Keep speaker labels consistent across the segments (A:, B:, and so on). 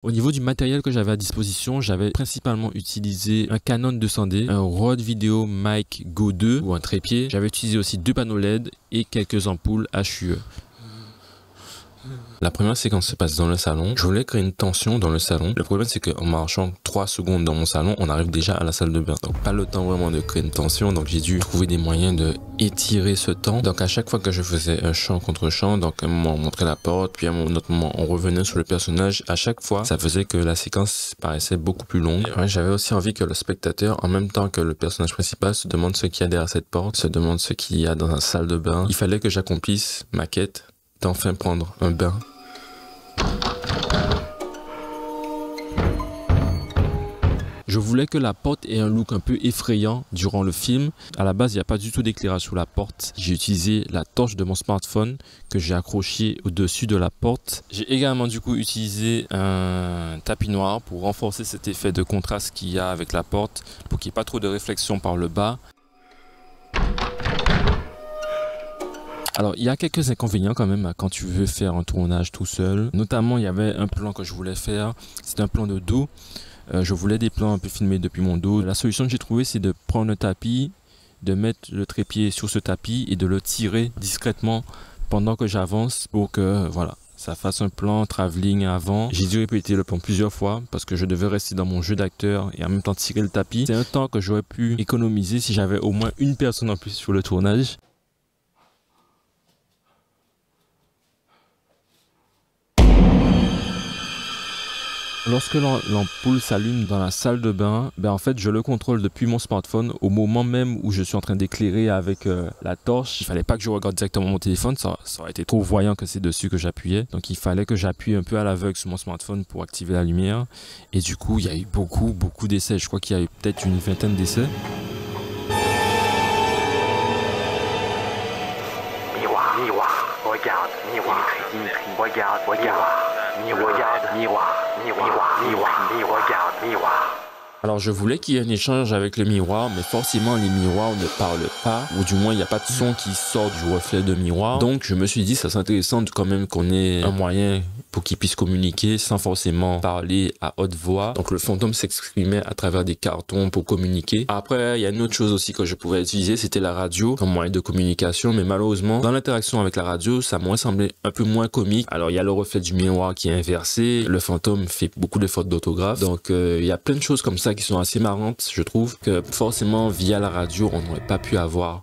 A: Au niveau du matériel que j'avais à disposition, j'avais principalement utilisé un Canon 200D, un Rode Video Mic Go 2 ou un trépied. J'avais utilisé aussi 2 panneaux LED et quelques ampoules HUE. La première séquence se passe dans le salon. Je voulais créer une tension dans le salon. Le problème, c'est qu'en marchant 3 secondes dans mon salon, on arrive déjà à la salle de bain. Donc, pas le temps vraiment de créer une tension. Donc, j'ai dû trouver des moyens de étirer ce temps. Donc, à chaque fois que je faisais un chant contre chant, donc, à un moment, on montrait la porte, puis à un autre moment, on revenait sur le personnage. À chaque fois, ça faisait que la séquence paraissait beaucoup plus longue. Ouais, j'avais aussi envie que le spectateur, en même temps que le personnage principal, se demande ce qu'il y a derrière cette porte, se demande ce qu'il y a dans la salle de bain. Il fallait que j'accomplisse ma quête d'enfin prendre un bain. Je voulais que la porte ait un look un peu effrayant durant le film. À la base, il n'y a pas du tout d'éclairage sous la porte. J'ai utilisé la torche de mon smartphone que j'ai accrochée au-dessus de la porte. J'ai également du coup utilisé un tapis noir pour renforcer cet effet de contraste qu'il y a avec la porte, pour qu'il n'y ait pas trop de réflexion par le bas. Alors, il y a quelques inconvénients quand même quand tu veux faire un tournage tout seul. Notamment, il y avait un plan que je voulais faire. C'était un plan de dos. Je voulais des plans un peu filmés depuis mon dos. La solution que j'ai trouvée, c'est de prendre un tapis, de mettre le trépied sur ce tapis et de le tirer discrètement pendant que j'avance pour que voilà, ça fasse un plan travelling avant. J'ai dû répéter le plan plusieurs fois parce que je devais rester dans mon jeu d'acteur et en même temps tirer le tapis. C'est un temps que j'aurais pu économiser si j'avais au moins une personne en plus sur le tournage. Lorsque l'ampoule s'allume dans la salle de bain, en fait je le contrôle depuis mon smartphone au moment même où je suis en train d'éclairer avec la torche. Il fallait pas que je regarde directement mon téléphone, ça aurait été trop voyant que c'est dessus que j'appuyais. Donc il fallait que j'appuie un peu à l'aveugle sur mon smartphone pour activer la lumière. Et du coup il y a eu beaucoup d'essais, je crois qu'il y a eu peut-être une vingtaine d'essais.
B: Regarde, miroir, regarde, miroir.
A: Alors je voulais qu'il y ait un échange avec le miroir, mais forcément les miroirs ne parlent pas, ou du moins il n'y a pas de son qui sort du reflet de miroir. Donc je me suis dit ça serait intéressant quand même qu'on ait un moyen pour qu'ils puissent communiquer sans forcément parler à haute voix. Donc le fantôme s'exprimait à travers des cartons pour communiquer. Après il y a une autre chose aussi que je pouvais utiliser, c'était la radio comme moyen de communication, mais malheureusement dans l'interaction avec la radio ça m'a semblé un peu moins comique. Alors il y a le reflet du miroir qui est inversé, le fantôme fait beaucoup de fautes d'orthographe, donc il y a plein de choses comme ça qui sont assez marrantes, je trouve, que forcément via la radio on n'aurait pas pu avoir.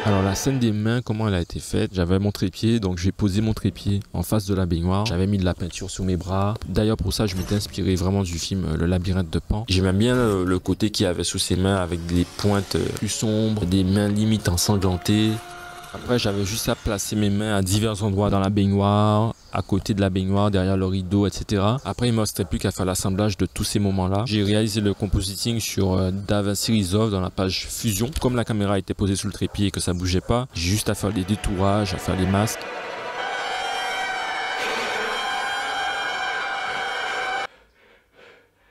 A: Alors la scène des mains, comment elle a été faite? J'avais mon trépied, donc j'ai posé mon trépied en face de la baignoire. J'avais mis de la peinture sur mes bras. D'ailleurs pour ça je m'étais inspiré vraiment du film Le Labyrinthe de Pan. J'aimais bien le côté qu'il y avait sous ses mains avec des pointes plus sombres, des mains limite ensanglantées. Après j'avais juste à placer mes mains à divers endroits dans la baignoire, à côté de la baignoire, derrière le rideau, etc. Après il ne me restait plus qu'à faire l'assemblage de tous ces moments-là. J'ai réalisé le compositing sur DaVinci Resolve dans la page Fusion. Comme la caméra était posée sous le trépied et que ça bougeait pas, j'ai juste à faire les détourages, à faire les masques.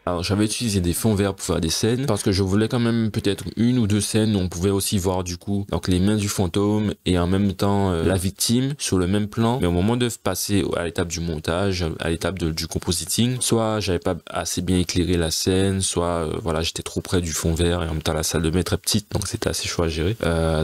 A: Alors j'avais utilisé des fonds verts pour faire des scènes parce que je voulais quand même peut-être une ou deux scènes où on pouvait aussi voir du coup donc les mains du fantôme et en même temps la victime sur le même plan, mais au moment de passer à l'étape du montage, à l'étape du compositing, soit j'avais pas assez bien éclairé la scène, soit voilà j'étais trop près du fond vert et en même temps la salle de bain est très petite, donc c'était assez chaud à gérer.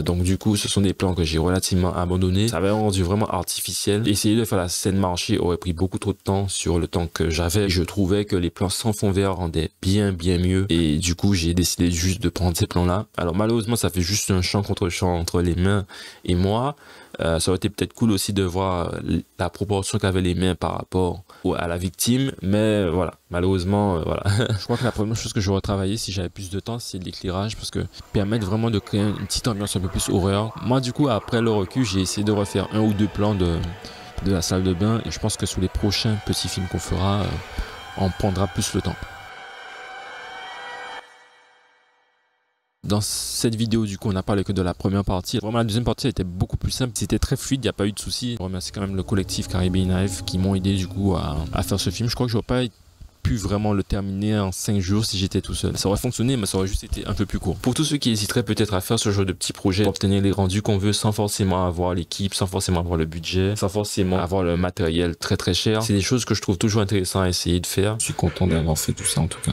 A: Donc du coup ce sont des plans que j'ai relativement abandonnés, ça avait rendu vraiment artificiel. Essayer de faire la scène marcher aurait pris beaucoup trop de temps sur le temps que j'avais. Je trouvais que les plans sans fond vert rendait bien mieux et du coup j'ai décidé juste de prendre ces plans là. Alors malheureusement ça fait juste un champ contre champ entre les mains et moi. Ça aurait été peut-être cool aussi de voir la proportion qu'avaient les mains par rapport à la victime, mais voilà, malheureusement voilà. Je crois que la première chose que j'aurais travaillé si j'avais plus de temps, c'est l'éclairage, parce que permettre vraiment de créer une petite ambiance un peu plus horreur. Moi du coup après le recul j'ai essayé de refaire un ou deux plans de la salle de bain et je pense que sur les prochains petits films qu'on fera on prendra plus le temps. Dans cette vidéo, du coup, on a parlé que de la première partie. Vraiment, la deuxième partie était beaucoup plus simple. C'était très fluide, il n'y a pas eu de soucis. Je remercie quand même le collectif Caribbean Live qui m'ont aidé, du coup, à faire ce film. Je crois que j'aurais pas pu vraiment le terminer en 5 jours si j'étais tout seul. Ça aurait fonctionné, mais ça aurait juste été un peu plus court. Pour tous ceux qui hésiteraient peut-être à faire ce genre de petits projets pour obtenir les rendus qu'on veut sans forcément avoir l'équipe, sans forcément avoir le budget, sans forcément avoir le matériel très très cher, c'est des choses que je trouve toujours intéressant à essayer de faire. Je suis content d'avoir fait tout ça en tout cas.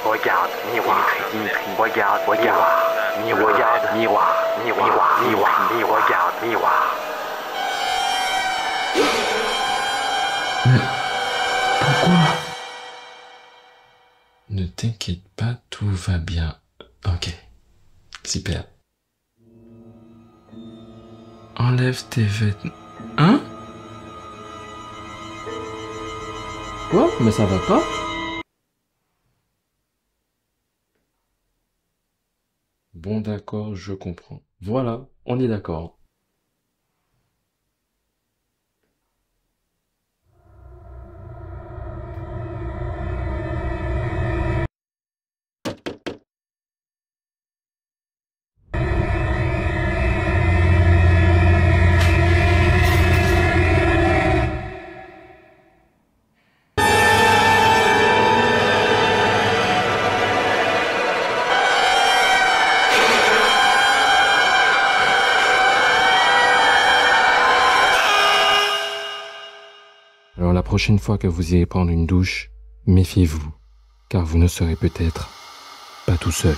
B: Regarde, miroir, Dimitri, regarde, regarde, miroir, regarde, miroir.
A: Pourquoi? Ne t'inquiète pas, tout va bien. Ok, super. Enlève tes vêtements. Hein? Quoi? Mais ça va pas? Bon, d'accord, je comprends. Voilà, on est d'accord. Alors la prochaine fois que vous irez prendre une douche, méfiez-vous, car vous ne serez peut-être pas tout seul.